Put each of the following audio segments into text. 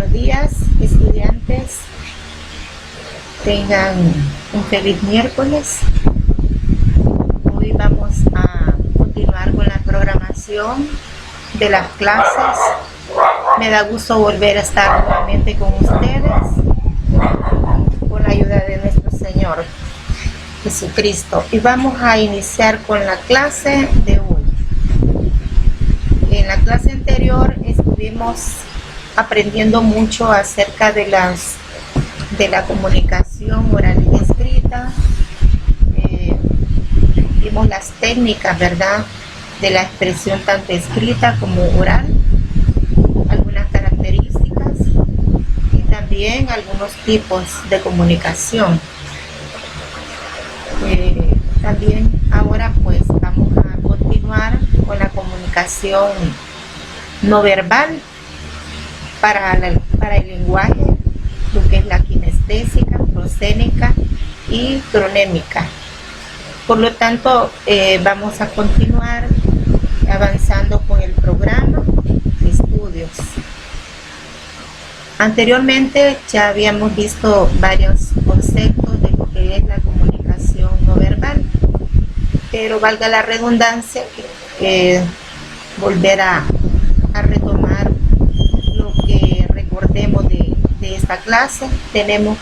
Buenos días, estudiantes. Tengan un feliz miércoles. Hoy vamos a continuar con la programación de las clases. Me da gusto volver a estar nuevamente con ustedes con la ayuda de nuestro Señor Jesucristo. Y vamos a iniciar con la clase de hoy. En la clase anterior estuvimos aprendiendo mucho acerca de la comunicación oral y escrita. Vimos las técnicas, ¿verdad?, de la expresión tanto escrita como oral, algunas características y también algunos tipos de comunicación. También ahora pues vamos a continuar con la comunicación no verbal para el lenguaje, lo que es la kinestésica, prosénica y cronémica. Por lo tanto, vamos a continuar avanzando con el programa de estudios. Anteriormente ya habíamos visto varios conceptos de lo que es la comunicación no verbal, pero valga la redundancia que volver a retomar lo que recordemos de esta clase. Tenemos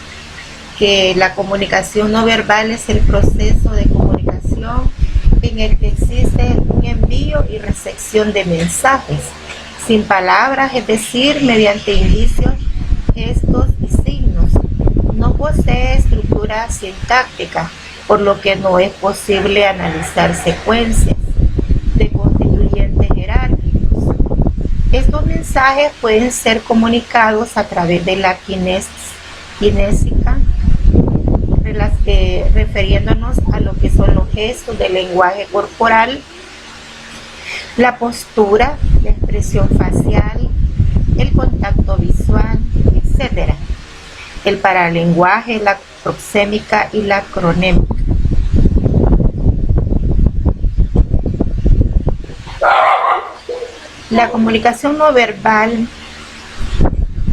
que la comunicación no verbal es el proceso de comunicación en el que existe un envío y recepción de mensajes sin palabras, es decir, mediante indicios, gestos y signos. No posee estructura sintáctica, por lo que no es posible analizar secuencias de constituyentes jerárquicos. Estos mensajes pueden ser comunicados a través de la kinésica, refiriéndonos a lo que son los gestos del lenguaje corporal, la postura, la expresión facial, el contacto visual, etc. El paralenguaje, la proxémica y la cronémica. La comunicación no verbal,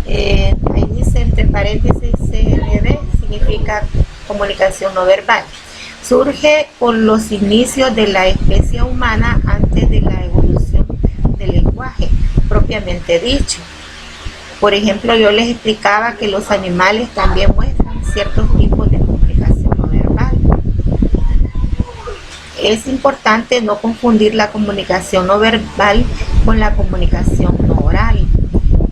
ahí dice entre paréntesis CNV, significa comunicación no verbal. Surge con los inicios de la especie humana antes de la evolución del lenguaje propiamente dicho. Por ejemplo, yo les explicaba que los animales también muestran ciertos tipos de comunicación no verbal. Es importante no confundir la comunicación no verbal con la comunicación no oral,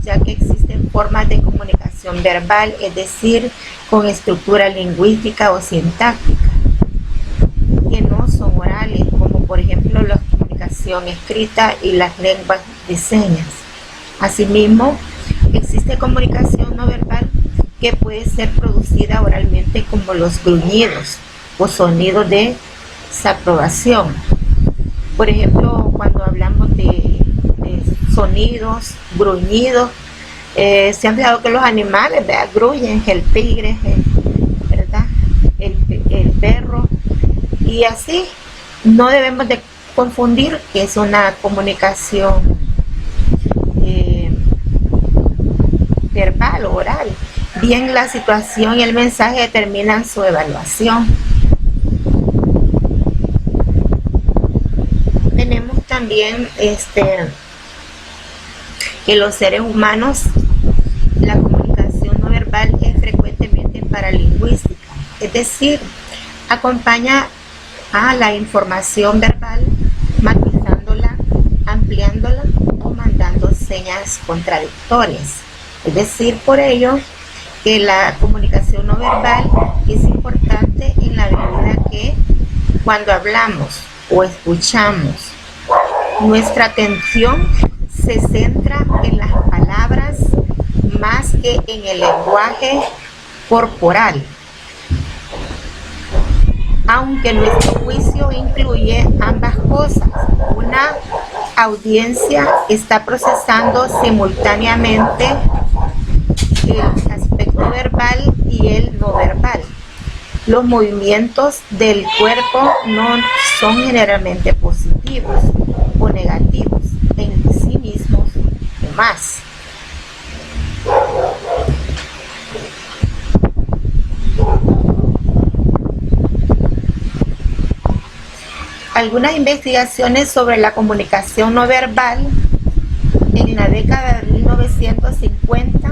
ya que existen formas de comunicación verbal, es decir, con estructura lingüística o sintáctica, que no son orales, como por ejemplo la comunicación escrita y las lenguas de señas. Asimismo, existe comunicación no verbal que puede ser producida oralmente, como los gruñidos o sonidos de desaprobación. Por ejemplo, cuando hablamos de sonidos, gruñidos, se han fijado que los animales, ¿verdad?, gruñen, el tigre, ¿verdad?, el perro, y así. No debemos de confundir que es una comunicación verbal o oral. Bien, la situación y el mensaje determinan su evaluación. Tenemos también que los seres humanos, la comunicación no verbal es frecuentemente paralingüística, es decir, acompaña a la información verbal, matizándola, ampliándola o mandando señas contradictorias. Es decir, por ello que la comunicación no verbal es importante en la medida que cuando hablamos o escuchamos, nuestra atención se centra en las palabras más que en el lenguaje corporal, aunque nuestro juicio incluye ambas cosas. Una audiencia está procesando simultáneamente el aspecto verbal y el no verbal. Los movimientos del cuerpo no son generalmente positivos o negativos en sí mismos o más. Algunas investigaciones sobre la comunicación no verbal. En la década de 1950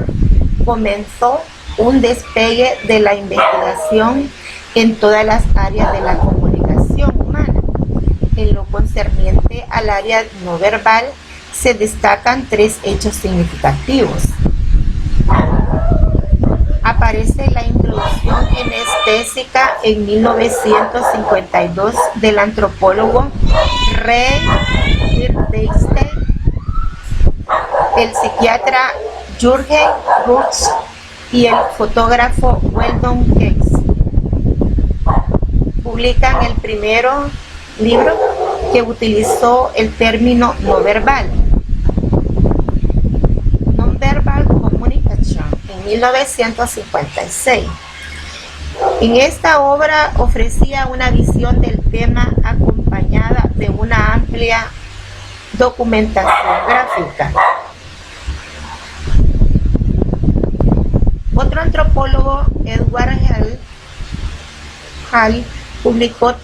comenzó un despegue de la investigación en todas las áreas de la comunicación humana. En lo concerniente al área no verbal, se destacan tres hechos significativos. Aparece la introducción kinestésica en 1952 del antropólogo Ray Birdstein, el psiquiatra Jürgen Rutsch y el fotógrafo Weldon Kex. Publican el primero libro que utilizó el término no verbal, Non-Verbal Communication, en 1956. En esta obra ofrecía una visión del tema acompañada de una amplia documentación gráfica. Otro antropólogo, Edward Hall, publicó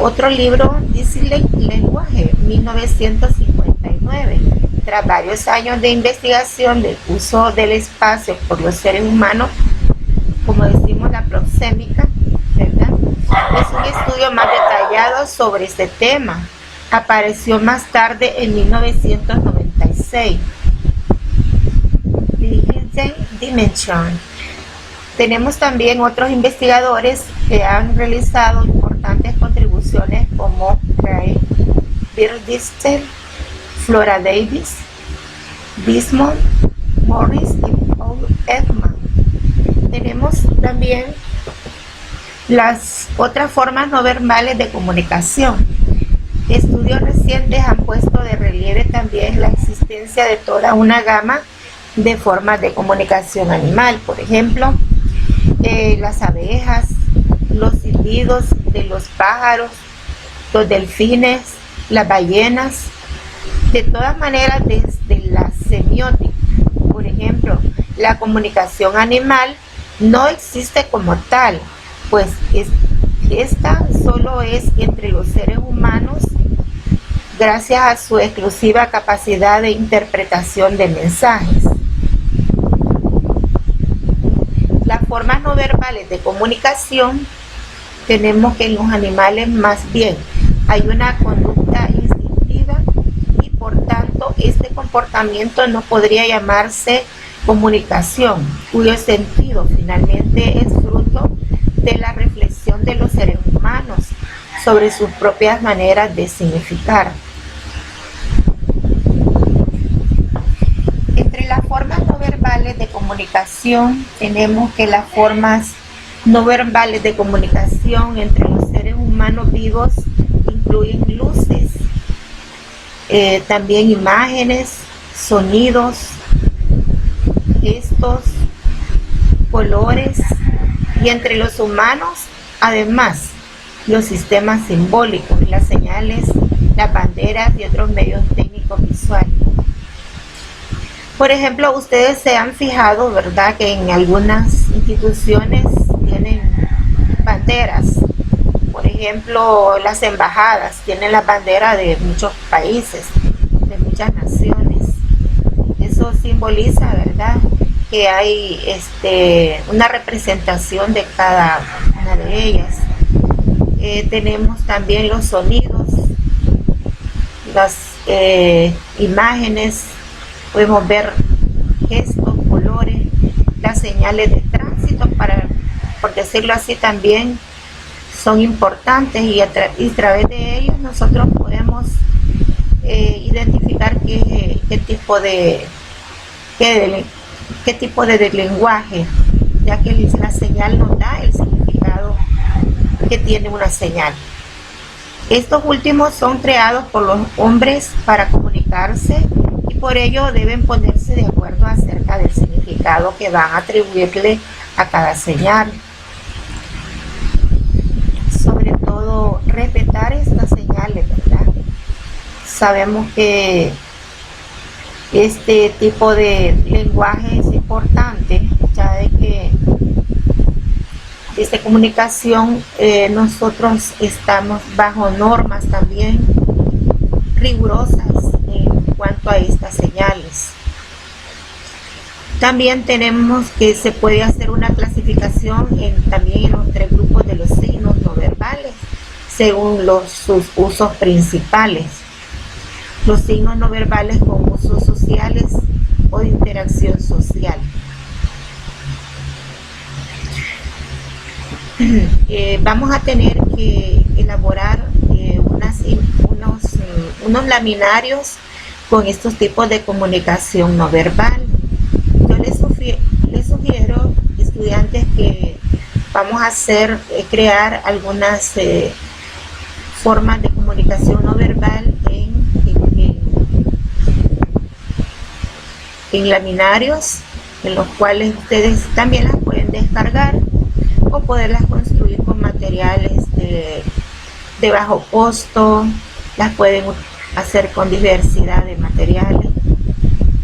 otro libro, Disney Lenguaje, 1959. Tras varios años de investigación del uso del espacio por los seres humanos, como decimos la proxémica, ¿verdad? Es un estudio más detallado sobre este tema. Apareció más tarde en 1996. Dimension. Tenemos también otros investigadores que han realizado importantes contribuciones como Ray Birdstein, Flora Davis, Desmond Morris y Paul Ekman. Tenemos también las otras formas no verbales de comunicación. Estudios recientes han puesto de relieve también la existencia de toda una gama de formas de comunicación animal. Por ejemplo, las abejas, los silbidos de los pájaros, los delfines, las ballenas. De todas maneras, desde la semiótica, por ejemplo, la comunicación animal no existe como tal, pues esta solo es entre los seres humanos gracias a su exclusiva capacidad de interpretación de mensajes. Las formas no verbales de comunicación, tenemos que en los animales más bien hay una conducta instintiva y por tanto este comportamiento no podría llamarse comunicación, cuyo sentido finalmente es fruto de la reflexión de los seres humanos sobre sus propias maneras de significar. Entre las formas no verbales de comunicación tenemos que las formas no verbales de comunicación entre los seres humanos vivos incluyen luces, también imágenes, sonidos, gestos, colores, y entre los humanos además los sistemas simbólicos, las señales, las banderas y otros medios técnicos visuales. Por ejemplo, ustedes se han fijado, ¿verdad?, que en algunas instituciones tienen banderas. Por ejemplo, las embajadas tienen la bandera de muchos países, de muchas naciones. Eso simboliza, ¿verdad?, que hay una representación de cada una de ellas. Tenemos también los sonidos, las imágenes, podemos ver gestos, colores, las señales de tránsito, por decirlo así, también son importantes y a través de ellos nosotros podemos identificar qué tipo de lenguaje, ya que la señal nos da el significado que tiene una señal. Estos últimos son creados por los hombres para comunicarse y por ello deben ponerse de acuerdo acerca del significado que van a atribuirle a cada señal. Sobre todo, respetar estas señales, ¿verdad? Sabemos que este tipo de lenguaje es importante, ya de existe comunicación, nosotros estamos bajo normas también rigurosas en cuanto a estas señales. También tenemos que se puede hacer una clasificación también en los 3 grupos de los signos no verbales, según sus usos principales. Los signos no verbales con usos sociales o de interacción social. Vamos a tener que elaborar unos laminarios con estos tipos de comunicación no verbal. Yo les sugiero, estudiantes, que vamos a crear algunas formas de comunicación no verbal en laminarios, en los cuales ustedes también las pueden descargar o poderlas construir con materiales de bajo costo. Las pueden hacer con diversidad de materiales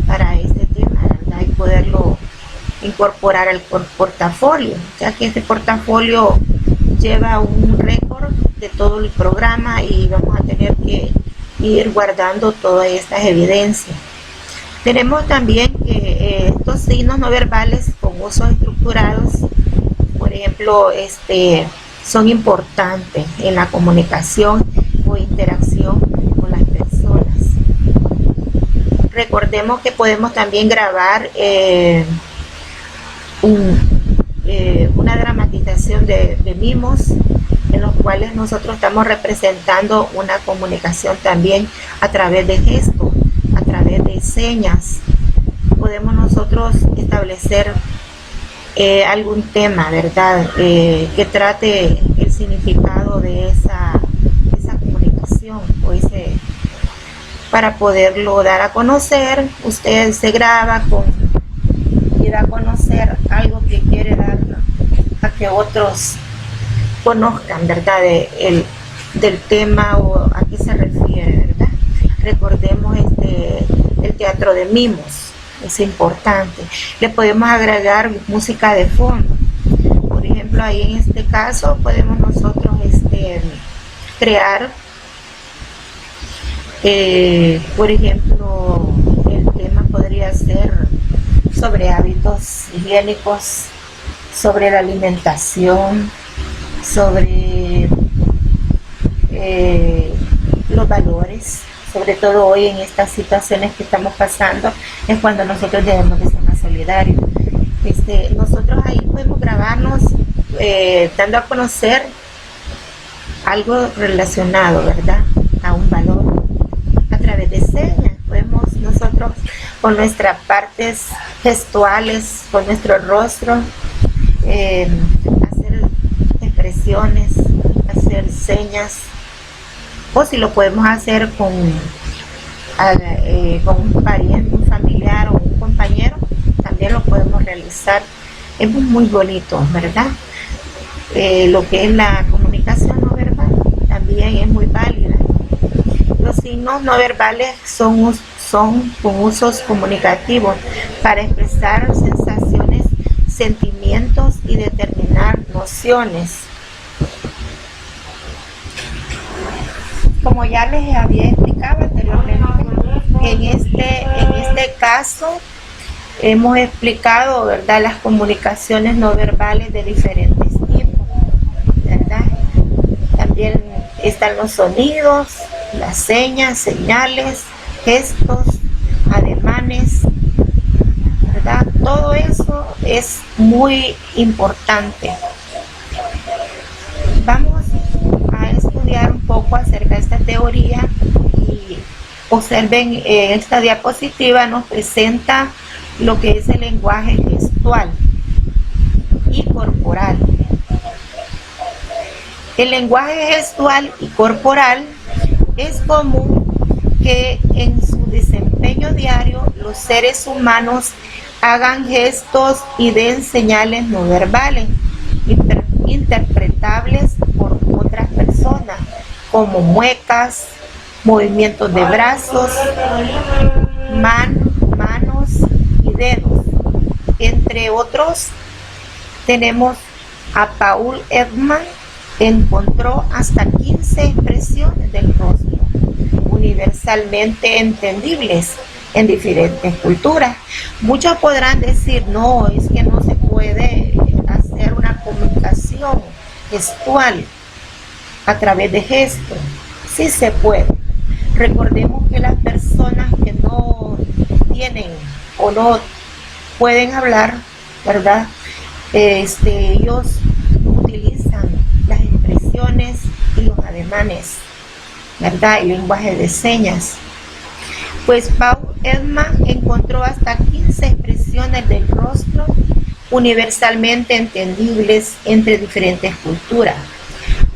para este tema, ¿verdad? Y poderlo incorporar al portafolio, ya que este portafolio lleva un récord de todo el programa y vamos a tener que ir guardando todas estas evidencias. Tenemos también que estos signos no verbales con usos estructurados, por ejemplo, son importantes en la comunicación o interacción con las personas. Recordemos que podemos también grabar una dramatización de mimos, en los cuales nosotros estamos representando una comunicación también a través de gestos, a través de señas. Podemos nosotros establecer algún tema, ¿verdad? Que trate el significado de esa comunicación para poderlo dar a conocer. Usted se graba y da a conocer algo que quiere dar a que otros conozcan, ¿verdad? Del tema o a qué se refiere, ¿verdad? Recordemos el teatro de mimos, es importante. Le podemos agregar música de fondo. Por ejemplo, ahí en este caso podemos nosotros crear, por ejemplo, el tema podría ser sobre hábitos higiénicos, sobre la alimentación, sobre los valores. Sobre todo hoy en estas situaciones que estamos pasando es cuando nosotros debemos de ser más solidarios. Nosotros ahí podemos grabarnos dando a conocer algo relacionado, ¿verdad?, a un valor a través de señas. Podemos nosotros con nuestras partes gestuales, con nuestro rostro, hacer expresiones, hacer señas, o si lo podemos hacer con un pariente, un familiar o un compañero, también lo podemos realizar. Es muy bonito, ¿verdad? Lo que es la comunicación no verbal también es muy válida. Los signos no verbales son con usos comunicativos para expresar sensaciones, sentimientos y determinar nociones. Como ya les había explicado anteriormente, en este caso hemos explicado, ¿verdad?, las comunicaciones no verbales de diferentes tipos, ¿verdad? También están los sonidos, las señas, señales, gestos, ademanes, ¿verdad? Todo eso es muy importante. Vamos a estudiar un poco acerca de esta teoría y observen, esta diapositiva nos presenta lo que es el lenguaje gestual y corporal. El lenguaje gestual y corporal es común que en su desempeño diario los seres humanos hagan gestos y den señales no verbales interpretables por otras personas, como muecas, movimientos de brazos, manos y dedos. Entre otros, tenemos A Paul Ekman encontró hasta 15 expresiones del rostro, universalmente entendibles en diferentes culturas. Muchos podrán decir, no, es que no se puede hacer una comunicación gestual a través de gestos. Sí se puede. Recordemos que las personas que no tienen o no pueden hablar, ¿verdad? Ellos utilizan las expresiones y los ademanes, ¿verdad? El lenguaje de señas. Pues Paul Ekman encontró hasta 15 expresiones del rostro universalmente entendibles entre diferentes culturas.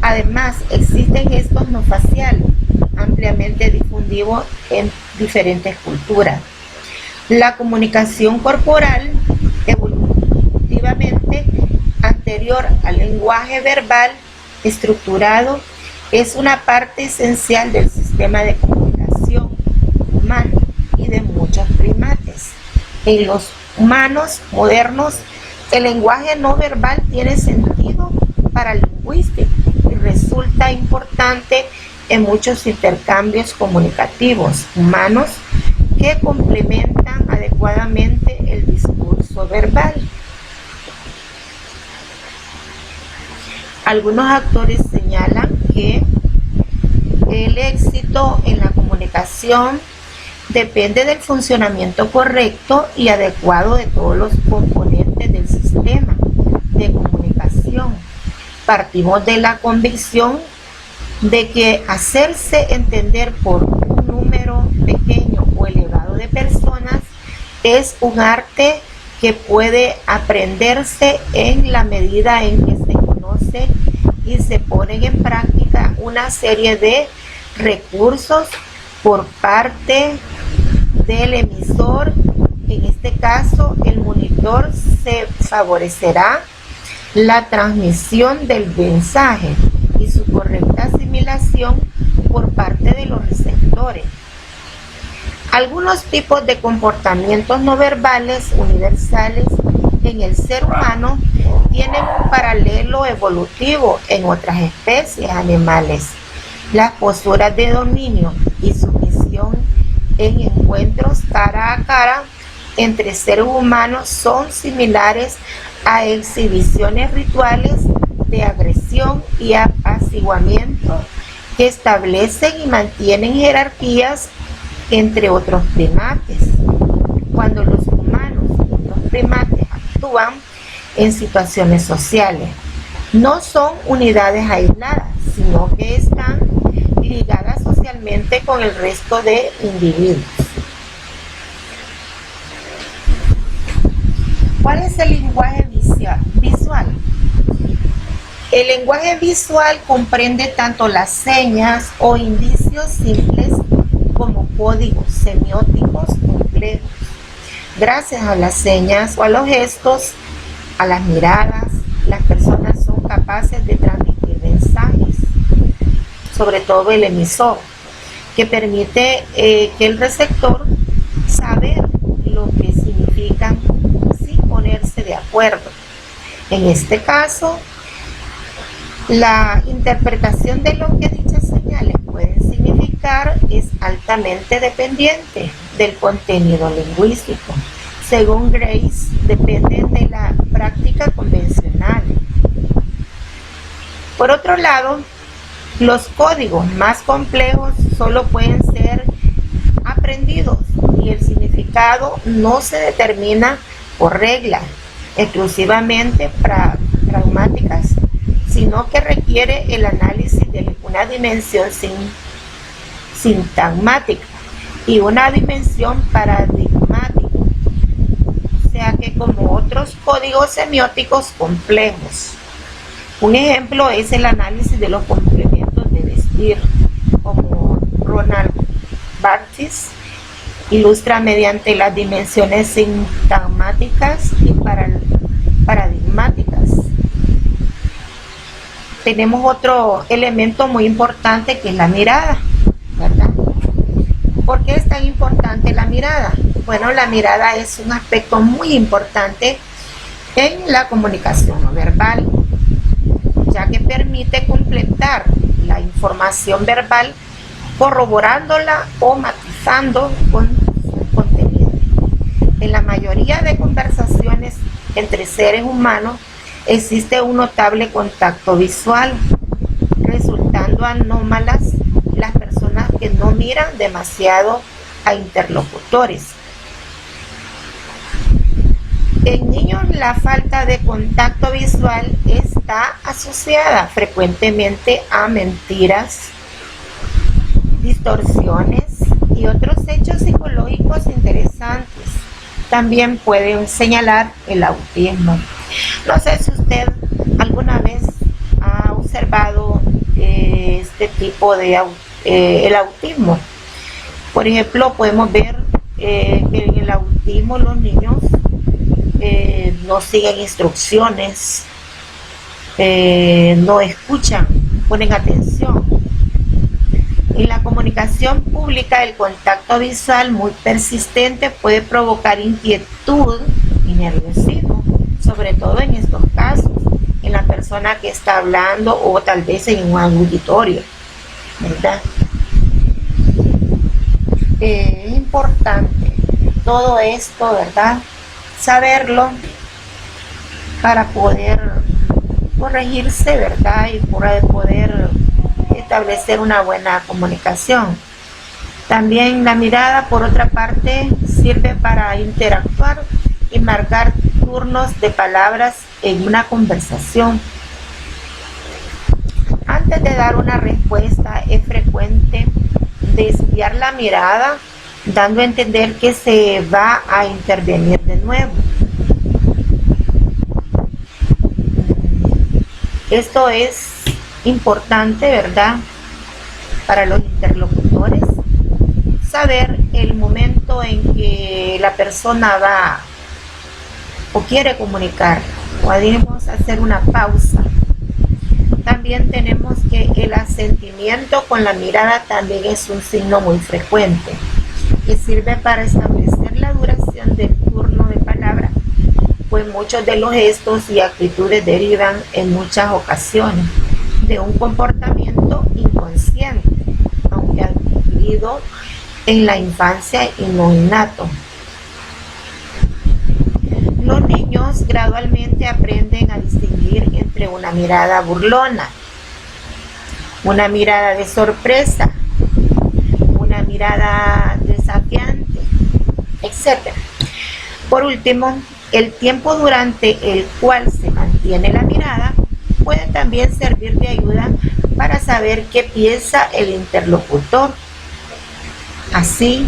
Además, existen gestos no faciales ampliamente difundidos en diferentes culturas. La comunicación corporal, evolutivamente anterior al lenguaje verbal estructurado, es una parte esencial del sistema de comunicación humano y de muchos primates. En los humanos modernos, el lenguaje no verbal tiene sentido paralingüístico y resulta importante en muchos intercambios comunicativos humanos que complementan adecuadamente el discurso verbal. Algunos autores señalan que el éxito en la comunicación depende del funcionamiento correcto y adecuado de todos los componentes del sistema de comunicación. Partimos de la convicción de que hacerse entender por un número pequeño o elevado de personas es un arte que puede aprenderse en la medida en que se conoce y se ponen en práctica una serie de recursos por parte del emisor. En este caso, el monitor se favorecerá la transmisión del mensaje y su correcta asimilación por parte de los receptores. Algunos tipos de comportamientos no verbales universales en el ser humano tienen un paralelo evolutivo en otras especies animales. Las posturas de dominio y sumisión en encuentros cara a cara entre seres humanos son similares a exhibiciones rituales de agresión y apaciguamiento que establecen y mantienen jerarquías entre otros primates. Cuando los humanos y los primates actúan en situaciones sociales, no son unidades aisladas, sino que están ligadas socialmente con el resto de individuos. ¿Cuál es el lenguaje visual? El lenguaje visual comprende tanto las señas o indicios simples como códigos semióticos complejos. Gracias a las señas o a los gestos, a las miradas, las personas son capaces de transmitir mensajes, sobre todo el emisor, que permite que el receptor saber lo que significan sin ponerse de acuerdo. En este caso, la interpretación de lo que dichas señales pueden significar es altamente dependiente del contenido lingüístico. Según Grace, dependen de la práctica convencional. Por otro lado, los códigos más complejos solo pueden ser aprendidos y el significado no se determina por reglas exclusivamente pragmáticas, sino que requiere el análisis de una dimensión sintagmática y una dimensión paradigmática, o sea que como otros códigos semióticos complejos. Un ejemplo es el análisis de los complementos de vestir, como Ronald Barthes ilustra mediante las dimensiones sintagmáticas y paradigmáticas. Tenemos otro elemento muy importante que es la mirada, ¿verdad? ¿Por qué es tan importante la mirada? Bueno, la mirada es un aspecto muy importante en la comunicación no verbal. ya que permite completar la información verbal corroborándola o matizando con contenido. En la mayoría de conversaciones entre seres humanos existe un notable contacto visual, resultando anómalas las personas que no miran demasiado a interlocutores. En niños, la falta de contacto visual está asociada frecuentemente a mentiras, distorsiones y otros hechos psicológicos interesantes. También pueden señalar el autismo. No sé si usted alguna vez ha observado este tipo de el autismo. Por ejemplo, podemos ver que en el autismo los niños no siguen instrucciones, no escuchan, ponen atención. En la comunicación pública, el contacto visual muy persistente puede provocar inquietud y nerviosismo, sobre todo en estos casos, en la persona que está hablando o tal vez en un auditorio, ¿verdad? Es importante todo esto, ¿verdad? Saberlo para poder corregirse, ¿verdad? Y poder establecer una buena comunicación. También la mirada, por otra parte, sirve para interactuar y marcar turnos de palabras en una conversación. Antes de dar una respuesta, es frecuente desviar la mirada, dando a entender que se va a intervenir de nuevo. Esto es importante, ¿verdad? Para los interlocutores, saber el momento en que la persona va o quiere comunicar, o debemos hacer una pausa. También tenemos que el asentimiento con la mirada también es un signo muy frecuente, que sirve para establecer la duración del turno de palabra, pues muchos de los gestos y actitudes derivan en muchas ocasiones de un comportamiento inconsciente, aunque adquirido en la infancia y no innato. Los niños gradualmente aprenden a distinguir entre una mirada burlona, una mirada de sorpresa, una mirada desafiante, etc. Por último, el tiempo durante el cual se mantiene la mirada puede también servir de ayuda para saber qué piensa el interlocutor. Así,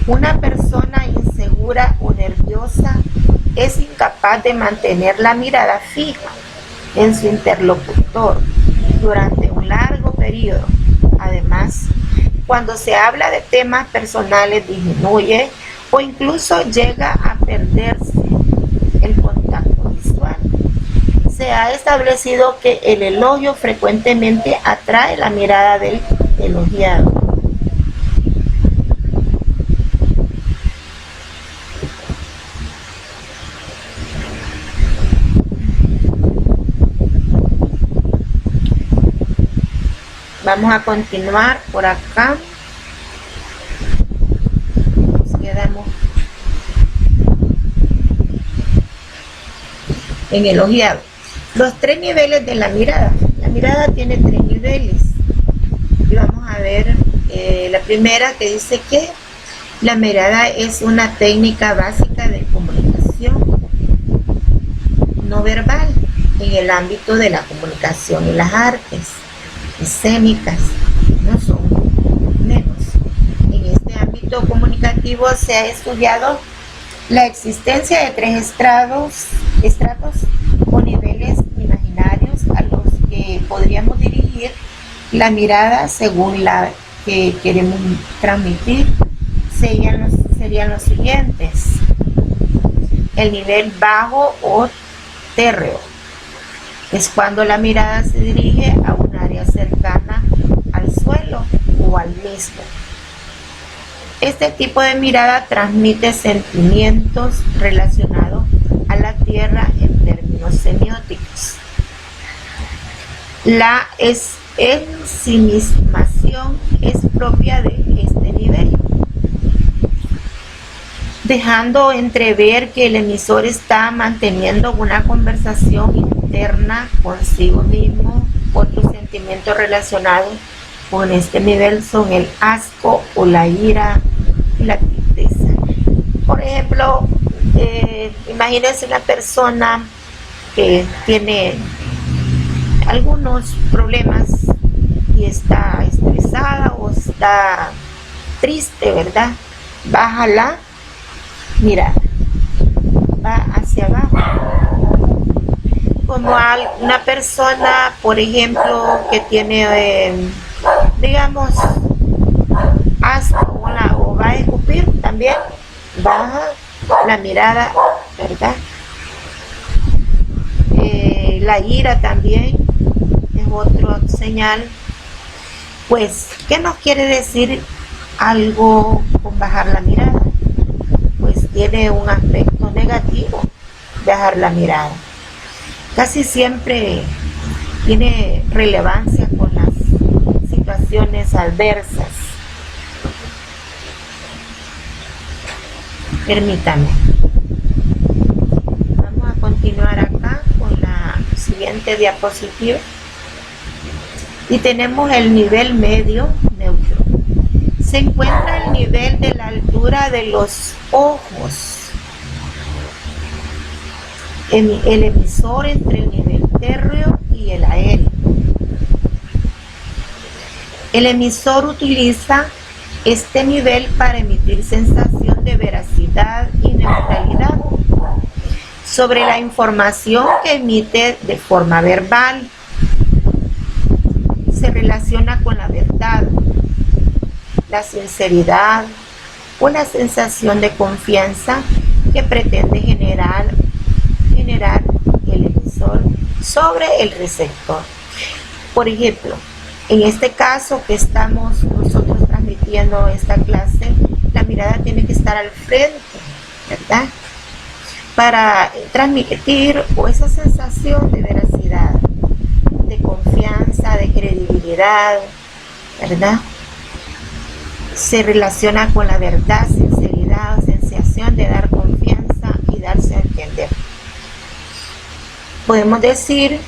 una persona insegura o nerviosa es incapaz de mantener la mirada fija en su interlocutor durante un largo periodo. Además, cuando se habla de temas personales disminuye o incluso llega a perderse el contacto visual. Se ha establecido que el elogio frecuentemente atrae la mirada del elogiado. Vamos a continuar por acá. Nos quedamos en elogiado. Los 3 niveles de la mirada. La mirada tiene 3 niveles. Y vamos a ver la primera, que dice que la mirada es una técnica básica de comunicación no verbal en el ámbito de la comunicación y las artes escénicas, no son menos. En este ámbito comunicativo se ha estudiado la existencia de 3 estratos o niveles imaginarios a los que podríamos dirigir la mirada según la que queremos transmitir. Serían los siguientes: el nivel bajo o térreo es cuando la mirada se dirige a un área cercana al suelo o al mismo. Este tipo de mirada transmite sentimientos relacionados a la tierra en términos semióticos. La ensimismación es propia de este nivel, dejando entrever que el emisor está manteniendo una conversación interna consigo mismo. Otros sentimientos relacionados con este nivel son el asco o la ira y la tristeza. Por ejemplo, imagínense una persona que tiene algunos problemas y está estresada o está triste, ¿verdad? Baja la mirada, va hacia abajo. Como una persona, por ejemplo, que tiene, digamos, asco o va a escupir, también baja la mirada, ¿verdad? La ira también es otra señal. Pues, ¿qué nos quiere decir algo con bajar la mirada? Pues tiene un aspecto negativo bajar la mirada. Casi siempre tiene relevancia con las situaciones adversas. Permítame. Vamos a continuar acá con la siguiente diapositiva. Y tenemos el nivel medio neutro. Se encuentra el nivel de la altura de los ojos. El emisor entre el nivel térreo y el aéreo. El emisor utiliza este nivel para emitir sensación de veracidad y neutralidad sobre la información que emite de forma verbal. Se relaciona con la verdad, la sinceridad, una sensación de confianza que pretende generar el emisor sobre el receptor. Por ejemplo, en este caso que estamos nosotros transmitiendo esta clase, la mirada tiene que estar al frente, ¿verdad? Para transmitir esa sensación de veracidad, de confianza, de credibilidad, ¿verdad? Se relaciona con la verdad, sinceridad, sensación de dar confianza y darse a entender. Podemos decir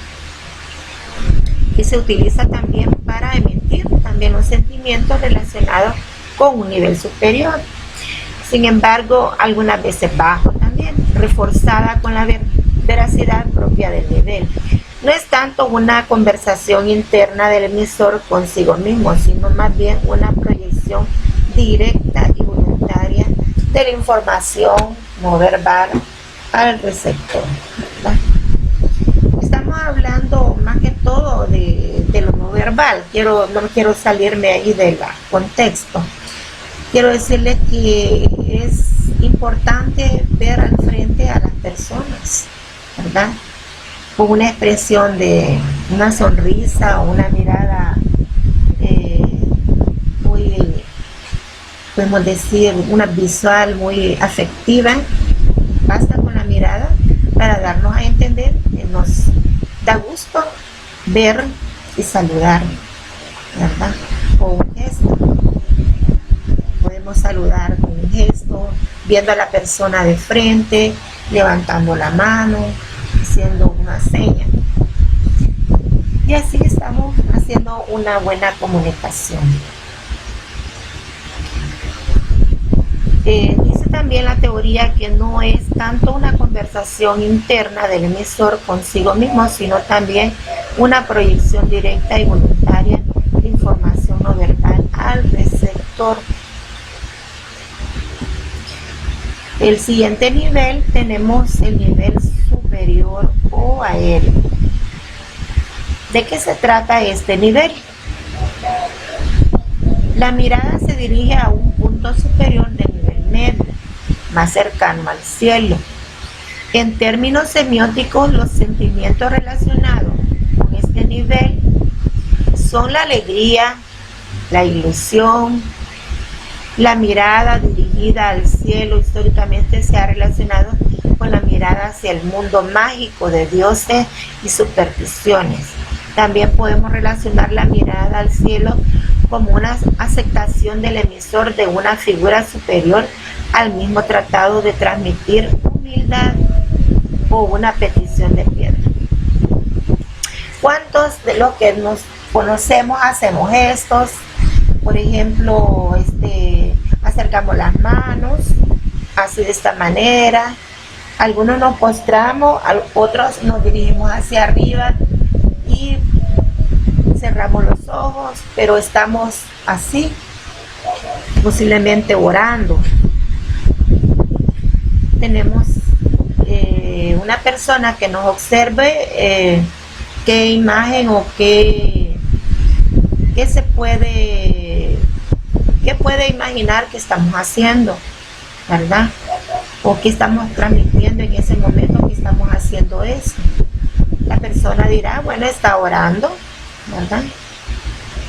que se utiliza también para emitir también un sentimiento relacionado con un nivel superior. Sin embargo, algunas veces bajo también, reforzada con la veracidad propia del nivel. No es tanto una conversación interna del emisor consigo mismo, sino más bien una proyección directa y voluntaria de la información no verbal al receptor, ¿verdad? Estamos hablando más que todo de lo no verbal. No quiero salirme ahí del contexto. Quiero decirles que es importante ver al frente a las personas, ¿verdad? Con una expresión de una sonrisa o una mirada muy, podemos decir, una visual muy afectiva. Basta con la mirada para darnos a entender que nos da gusto ver y saludar, ¿verdad? Con un gesto. Podemos saludar con un gesto, viendo a la persona de frente, levantando la mano, haciendo una seña. Y así estamos haciendo una buena comunicación. Dice también la teoría que no es tanto una conversación interna del emisor consigo mismo, sino también una proyección directa y voluntaria de información no verbal al receptor. El siguiente nivel tenemos el nivel superior o aéreo. ¿De qué se trata este nivel? La mirada se dirige a un punto superior del nivel medio, más cercano al cielo. En términos semióticos, los sentimientos relacionados con este nivel son la alegría, la ilusión. La mirada dirigida al cielo históricamente se ha relacionado con la mirada hacia el mundo mágico de dioses y supersticiones. También podemos relacionar la mirada al cielo como una aceptación del emisor de una figura superior al mismo tratado de transmitir humildad o una petición de piedra. ¿Cuántos de los que nos conocemos hacemos gestos? Por ejemplo, acercamos las manos, así de esta manera. Algunos nos postramos, otros nos dirigimos hacia arriba y cerramos los ojos, pero estamos así, posiblemente orando. Tenemos una persona que nos observe qué imagen o qué puede imaginar que estamos haciendo, ¿verdad? O que estamos transmitiendo en ese momento que estamos haciendo eso. La persona dirá, bueno, está orando, ¿verdad?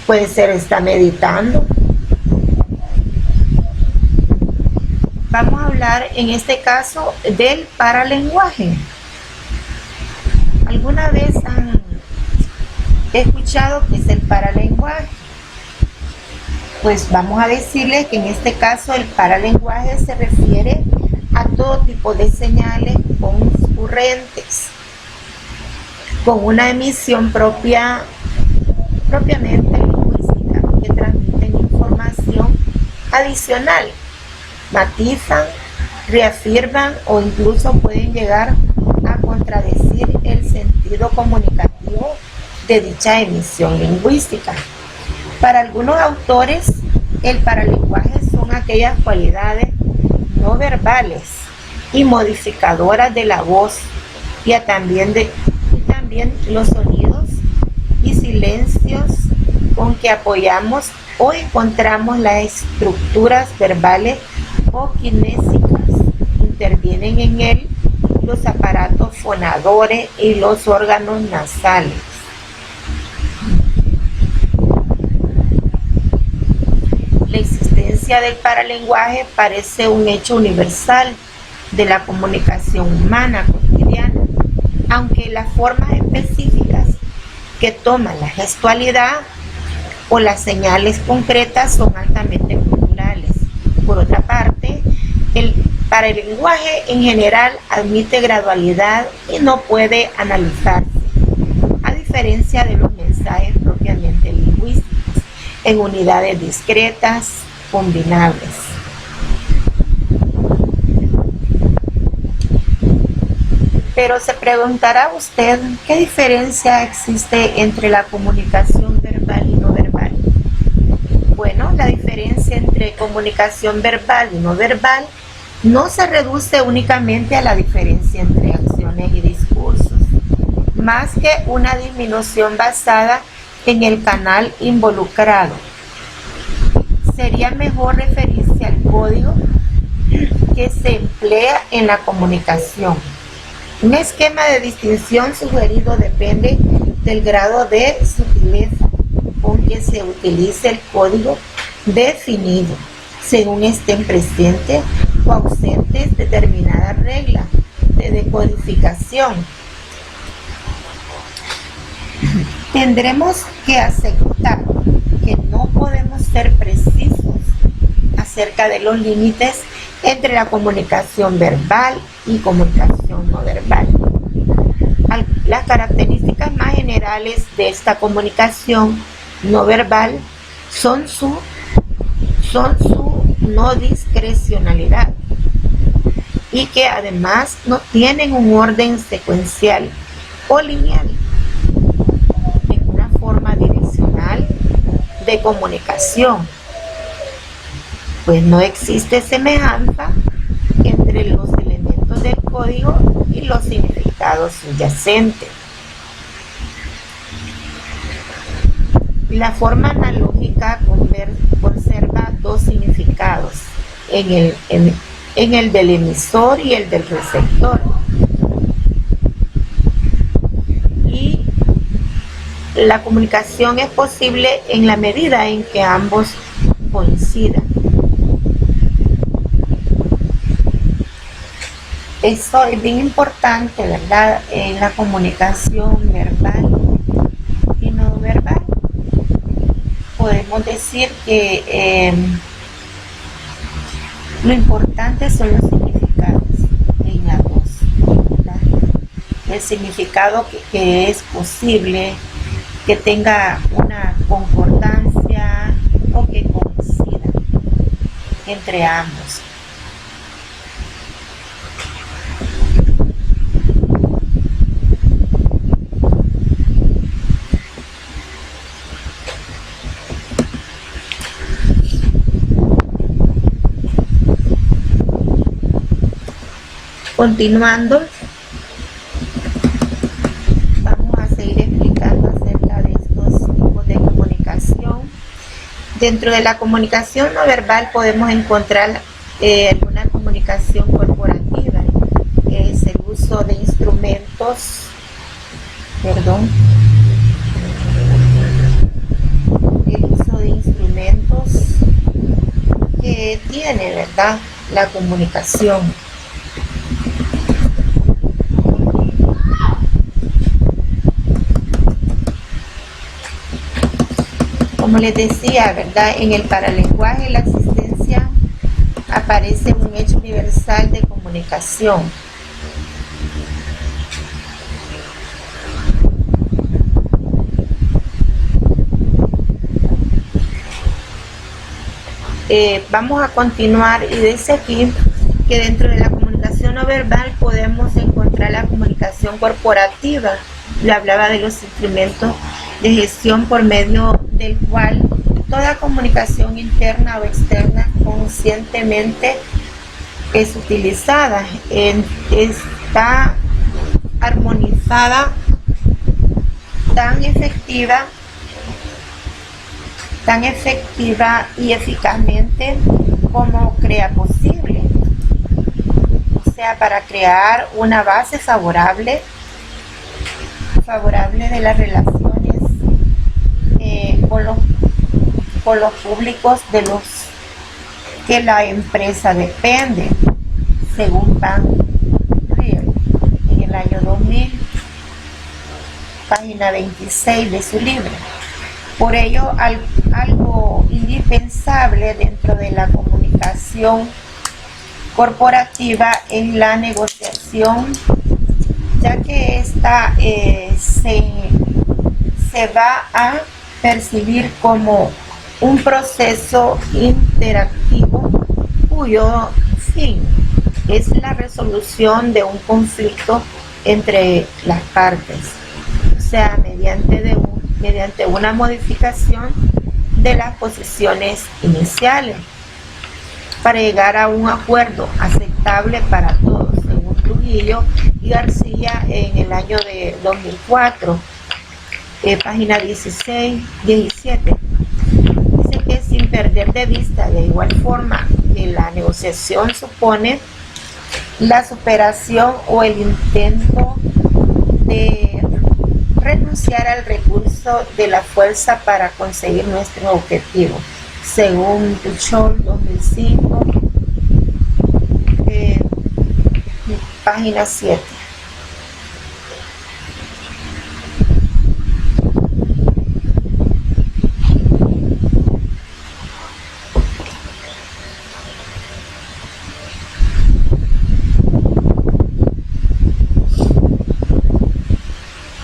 Puede ser, está meditando. Vamos a hablar en este caso del paralenguaje. ¿Alguna vez han escuchado qué es el paralenguaje? Pues vamos a decirles que en este caso el paralenguaje se refiere a todo tipo de señales concurrentes con una emisión propiamente lingüística que transmiten información adicional, matizan, reafirman o incluso pueden llegar a contradecir el sentido comunicativo de dicha emisión lingüística. Para algunos autores, el paralenguaje son aquellas cualidades no verbales y modificadoras de la voz y también los sonidos y silencios con que apoyamos o encontramos las estructuras verbales o kinésicas. Intervienen en él los aparatos fonadores y los órganos nasales. La existencia del paralenguaje parece un hecho universal de la comunicación humana cotidiana, aunque las formas específicas que toma la gestualidad o las señales concretas son altamente culturales. Por otra parte, el paralenguaje en general admite gradualidad y no puede analizarse, a diferencia de los mensajes propiamente lingüísticos, en unidades discretas, combinables. Pero se preguntará usted, ¿qué diferencia existe entre la comunicación verbal y no verbal? Bueno, la diferencia entre comunicación verbal y no verbal no se reduce únicamente a la diferencia entre acciones y discursos, más que una disminución basada en el canal involucrado. Sería mejor referirse al código que se emplea en la comunicación. Un esquema de distinción sugerido depende del grado de sutileza con que se utilice el código definido, según estén presentes o ausentes determinadas reglas de decodificación. Tendremos que aceptar que no podemos ser precisos acerca de los límites entre la comunicación verbal y comunicación no verbal. Las características más generales de esta comunicación no verbal son su no discrecionalidad y que además no tienen un orden secuencial o lineal en una forma direccional de comunicación, pues no existe semejanza entre los elementos del código y los significados subyacentes. La forma analógica conserva dos significados, en el del emisor y el del receptor. Y la comunicación es posible en la medida en que ambos coincidan. Eso es bien importante, ¿verdad? En la comunicación verbal podemos decir que lo importante son los significados en las dos, ¿verdad? El significado que es posible que tenga una concordancia o que coincida entre ambos. Continuando, vamos a seguir explicando acerca de estos tipos de comunicación. Dentro de la comunicación no verbal podemos encontrar alguna comunicación corporativa, que es el uso de instrumentos, que tiene, ¿verdad?, la comunicación. Como les decía, ¿verdad?, en el paralenguaje la existencia aparece un hecho universal de comunicación. Vamos a continuar y dice aquí que dentro de la comunicación no verbal podemos encontrar la comunicación corporativa. Le hablaba de los instrumentos de gestión por medio del cual toda comunicación interna o externa conscientemente es utilizada, está armonizada, tan efectiva y eficazmente como crea posible. O sea, para crear una base favorable de las relaciones con los públicos de los que la empresa depende, según Van Riel en el año 2000, página 26 de su libro. Por ello, algo indispensable dentro de la comunicación corporativa es la negociación, ya que esta se va a percibir como un proceso interactivo cuyo fin es la resolución de un conflicto entre las partes, o sea, mediante una modificación de las posiciones iniciales para llegar a un acuerdo aceptable para todos, según Trujillo y García en el año de 2004, página 17. Dice que sin perder de vista de igual forma que la negociación supone la superación o el intento de renunciar al recurso de la fuerza para conseguir nuestro objetivo, según Tuchol 2005, página 7.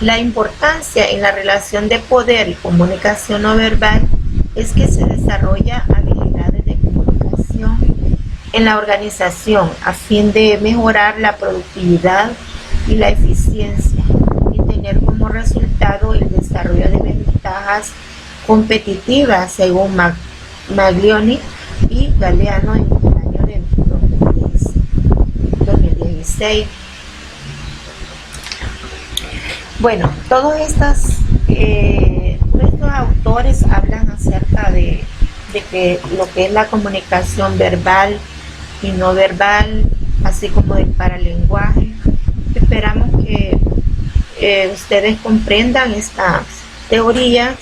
La importancia en la relación de poder y comunicación no verbal es que se desarrolla habilidades de comunicación en la organización a fin de mejorar la productividad y la eficiencia y tener como resultado el desarrollo de ventajas competitivas, según Maglioni y Galeano en el año de 2016. Bueno, todos estos autores hablan acerca de que lo que es la comunicación verbal y no verbal, así como del paralenguaje. Esperamos que ustedes comprendan estas teorías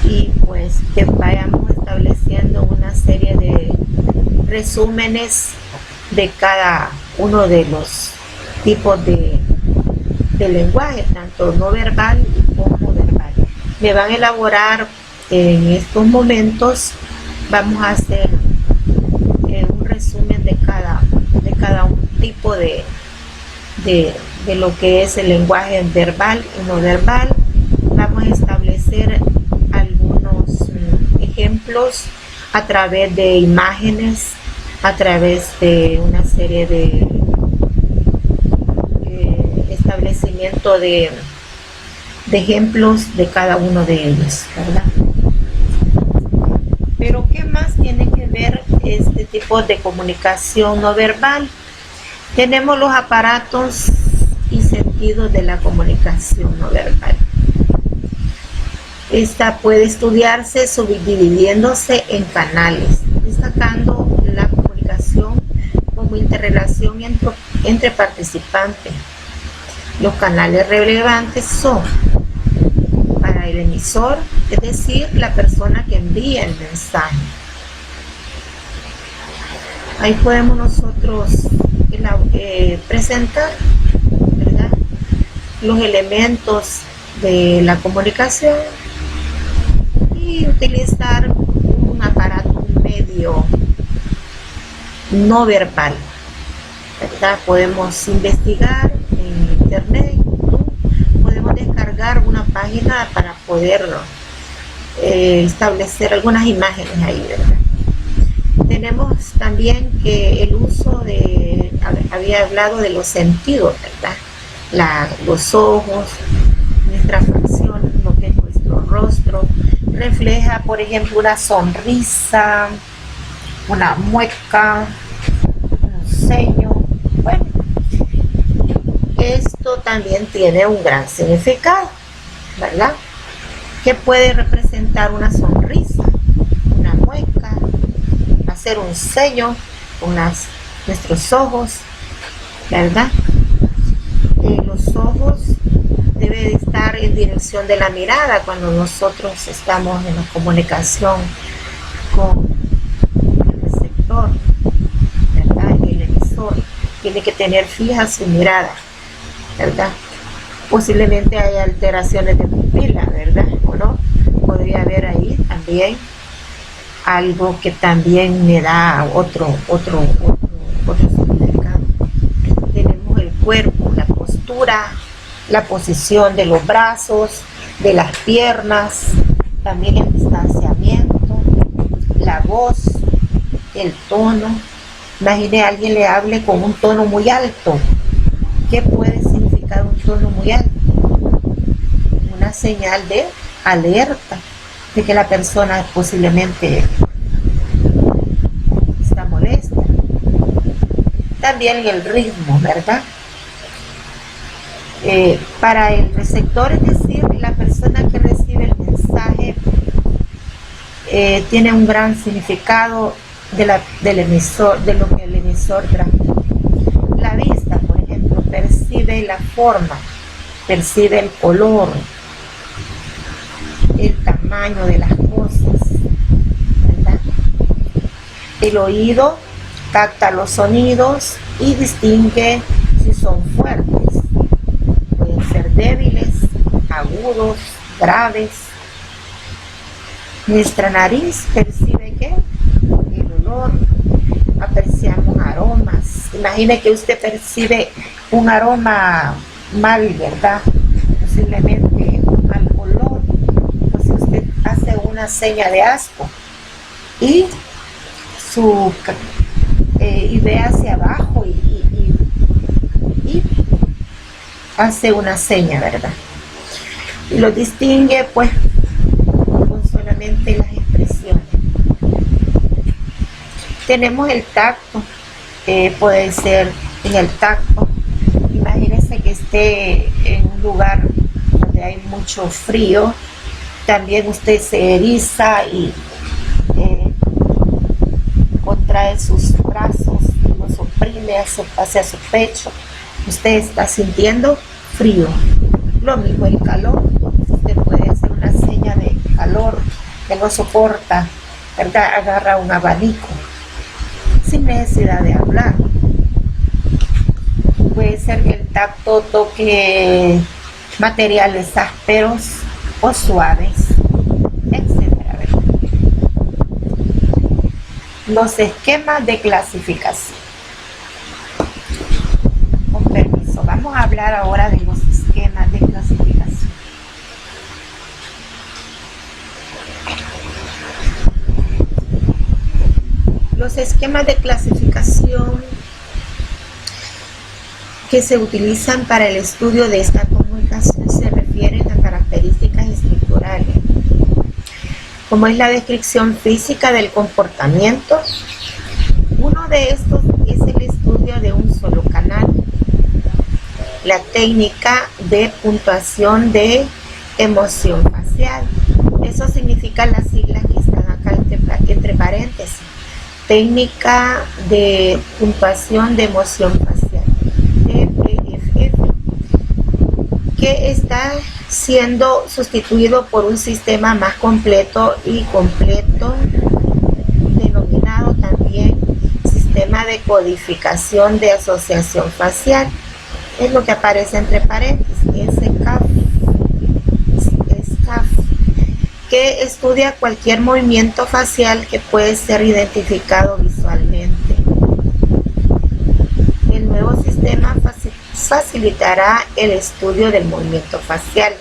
y pues que vayamos estableciendo una serie de resúmenes de cada uno de los tipos de lenguaje, tanto no verbal como verbal. Me van a elaborar En estos momentos vamos a hacer un resumen de cada un tipo de lo que es el lenguaje verbal y no verbal. Vamos a establecer algunos ejemplos a través de imágenes, a través de una serie de establecimiento de ejemplos de cada uno de ellos, ¿verdad? Pero ¿qué más tiene que ver este tipo de comunicación no verbal? Tenemos los aparatos y sentidos de la comunicación no verbal. Esta puede estudiarse subdividiéndose en canales, destacando la comunicación como interrelación entre participantes. Los canales relevantes son para el emisor, es decir, la persona que envía el mensaje. Ahí podemos nosotros presentar, ¿verdad?, los elementos de la comunicación y utilizar un aparato, un medio no verbal, ¿verdad? Podemos investigar en internet, podemos descargar una página para poder establecer algunas imágenes ahí, ¿verdad? Tenemos también que el uso había hablado de los sentidos, ¿verdad? Los ojos, nuestra facción, lo que es nuestro rostro, refleja, por ejemplo, una sonrisa, una mueca, un ceño. Bueno, esto también tiene un gran significado, ¿verdad? Que puede representar una sonrisa, una mueca, hacer un ceño con nuestros ojos, ¿verdad? Los ojos deben estar en dirección de la mirada cuando nosotros estamos en la comunicación con el receptor, ¿verdad? Y el emisor tiene que tener fija su mirada, ¿verdad? Posiblemente hay alteraciones de pupila, ¿verdad? ¿O no? Podría haber ahí también algo que también me da otro significado. Tenemos el cuerpo, la postura, la posición de los brazos, de las piernas, también el distanciamiento, la voz, el tono. Imagine a alguien le hable con un tono muy alto. ¿Qué puede significar un tono muy alto? Una señal de alerta, de que la persona posiblemente está molesta. También el ritmo, ¿verdad? Para el receptor, es decir, la persona que recibe el mensaje, tiene un gran significado del emisor, de lo que el emisor transmite. La vista, por ejemplo, percibe la forma, percibe el color, el tamaño de las cosas, ¿verdad? El oído capta los sonidos y distingue si son fuertes, pueden ser débiles, agudos, graves. Nuestra nariz percibe ¿qué? El olor. Apreciamos aromas. Imagine que usted percibe un aroma mal, ¿verdad? Posiblemente un mal olor. Entonces usted hace una seña de asco y ve hacia abajo y hace una seña, ¿verdad? Y lo distingue pues con solamente las expresiones. Tenemos el tacto, puede ser en el tacto. Imagínense que esté en un lugar donde hay mucho frío, también usted se eriza y contrae sus brazos, los oprime hacia su pecho. Usted está sintiendo frío. Lo mismo el calor. Usted puede hacer una seña de calor que no soporta, ¿verdad? Agarra un abanico sin necesidad de hablar. Puede ser que el tacto toque materiales ásperos o suaves, etc. Los esquemas de clasificación. Con permiso, vamos a hablar ahora de los esquemas de clasificación. Los esquemas de clasificación que se utilizan para el estudio de esta comunicación se refieren a características estructurales, como es la descripción física del comportamiento. Uno de estos es el estudio de un solo canal, la técnica de puntuación de emoción facial. Eso significa las siglas que están acá entre paréntesis. Técnica de puntuación de emoción facial, TPFF, que está siendo sustituido por un sistema más completo y completo, denominado también sistema de codificación de asociación facial. Es lo que aparece entre paréntesis, SCAF, que estudia cualquier movimiento facial que puede ser identificado visualmente. El nuevo sistema facilitará el estudio del movimiento facial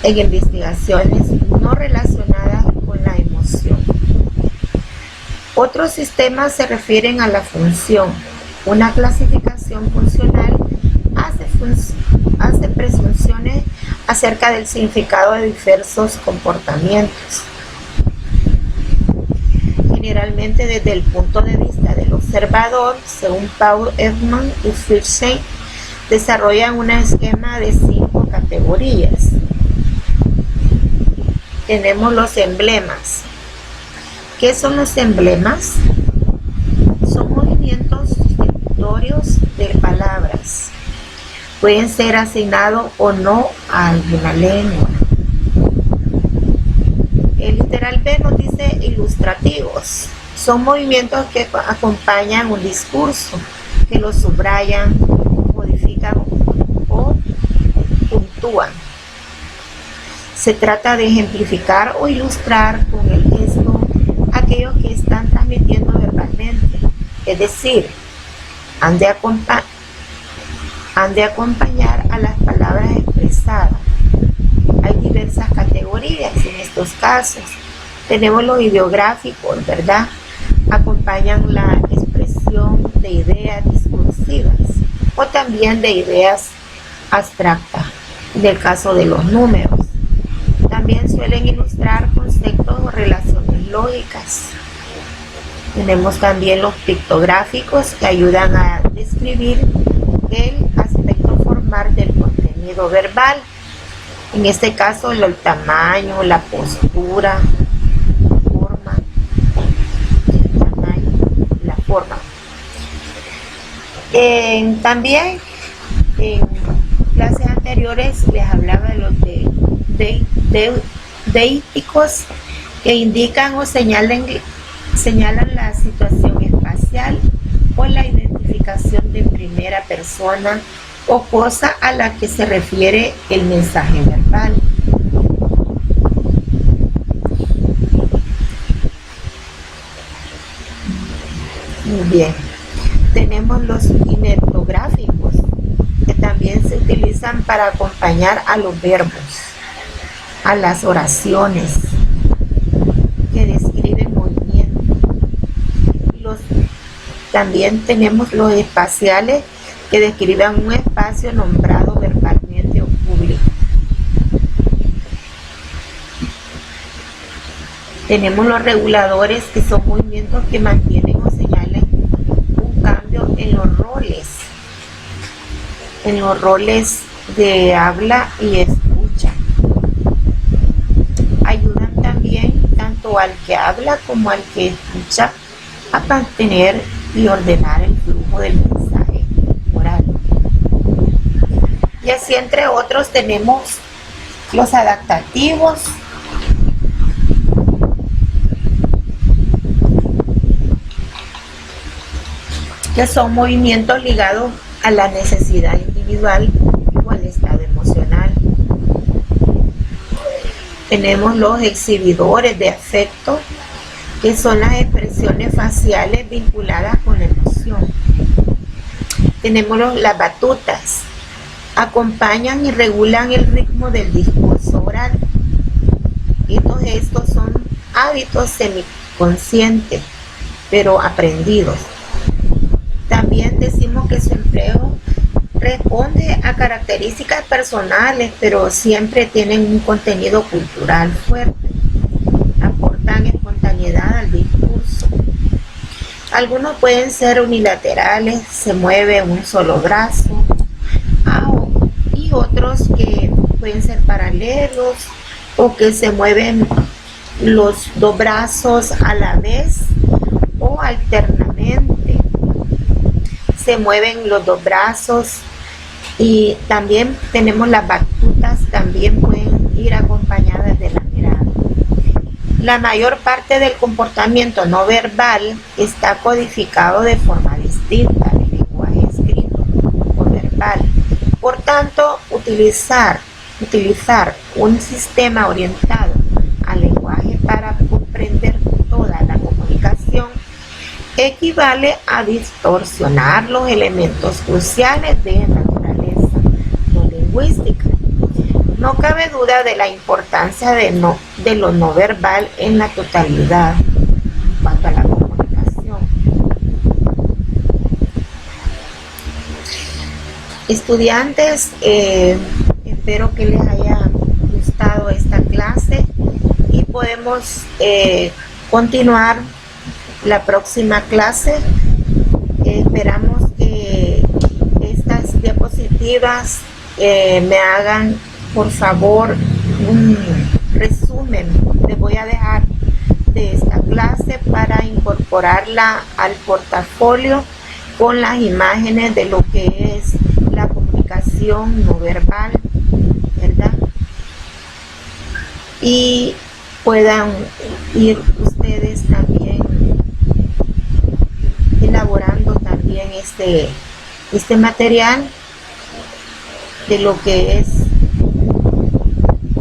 en investigaciones no relacionadas con la emoción. Otros sistemas se refieren a la función. Una clasificación funcional hace presunciones acerca del significado de diversos comportamientos, generalmente desde el punto de vista del observador. Según Paul Ekman y Friedstein, desarrollan un esquema de 5 categorías. Tenemos los emblemas. ¿Qué son los emblemas? Son movimientos sustitutorios de palabras. Pueden ser asignados o no a alguna lengua. El literal B nos dice ilustrativos. Son movimientos que acompañan un discurso, que lo subrayan, modifican o puntúan. Se trata de ejemplificar o ilustrar con el gesto aquellos que están transmitiendo verbalmente, es decir, han de acompañar a las palabras expresadas. Hay diversas categorías en estos casos. Tenemos los ideográficos, ¿verdad? Acompañan la expresión de ideas discursivas o también de ideas abstractas, en el caso de los números. También suelen ilustrar conceptos o relaciones lógicas. Tenemos también los pictográficos, que ayudan a describir el aspecto formal del contenido verbal. En este caso, el tamaño, la postura, la forma. También en clases anteriores les hablaba de los deíticos, que indican o señalan la situación espacial o la identificación de primera persona o cosa a la que se refiere el mensaje verbal. Muy bien. Tenemos los kinetográficos, que también se utilizan para acompañar a los verbos, a las oraciones, que describen movimiento. También tenemos los espaciales, que describen un espacio nombrado verbalmente o público. Tenemos los reguladores, que son movimientos que mantienen o señalan un cambio en los roles de habla y escucha. Ayudan también tanto al que habla como al que escucha a mantener y ordenar el flujo del mensaje oral. Y así, entre otros, tenemos los adaptativos, que son movimientos ligados a la necesidad individual o al estado emocional. Tenemos los exhibidores de afecto, que son las expresiones expresiones faciales vinculadas con la emoción. Tenemos las batutas. Acompañan y regulan el ritmo del discurso oral. Y todos estos son hábitos semiconscientes, pero aprendidos. También decimos que su empleo responde a características personales, pero siempre tienen un contenido cultural fuerte. Aportan espontaneidad al discurso. Algunos pueden ser unilaterales, se mueve un solo brazo, y otros que pueden ser paralelos o que se mueven los dos brazos a la vez o alternamente. Se mueven los dos brazos. Y también tenemos las batutas, también pueden ir acompañadas de la mirada. La mayor parte del comportamiento no verbal está codificado de forma distinta del lenguaje escrito o verbal. Por tanto, utilizar un sistema orientado al lenguaje para comprender toda la comunicación equivale a distorsionar los elementos cruciales de naturaleza no lingüística. No cabe duda de la importancia de lo no verbal en la totalidad en cuanto a la comunicación. Estudiantes, espero que les haya gustado esta clase y podemos continuar la próxima clase. Esperamos que estas diapositivas me hagan, por favor, un resumen. Les voy a dejar de esta clase para incorporarla al portafolio con las imágenes de lo que es la comunicación no verbal, ¿verdad? Y puedan ir ustedes también elaborando también este material de lo que es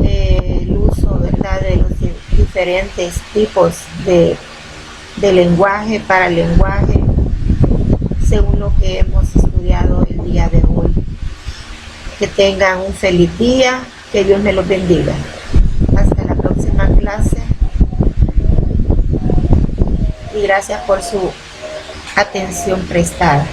el uso, ¿verdad?, de los diferentes tipos de lenguaje, para lenguaje, según lo que hemos estudiado el día de hoy. Que tengan un feliz día, que Dios me los bendiga. Hasta la próxima clase y gracias por su atención prestada.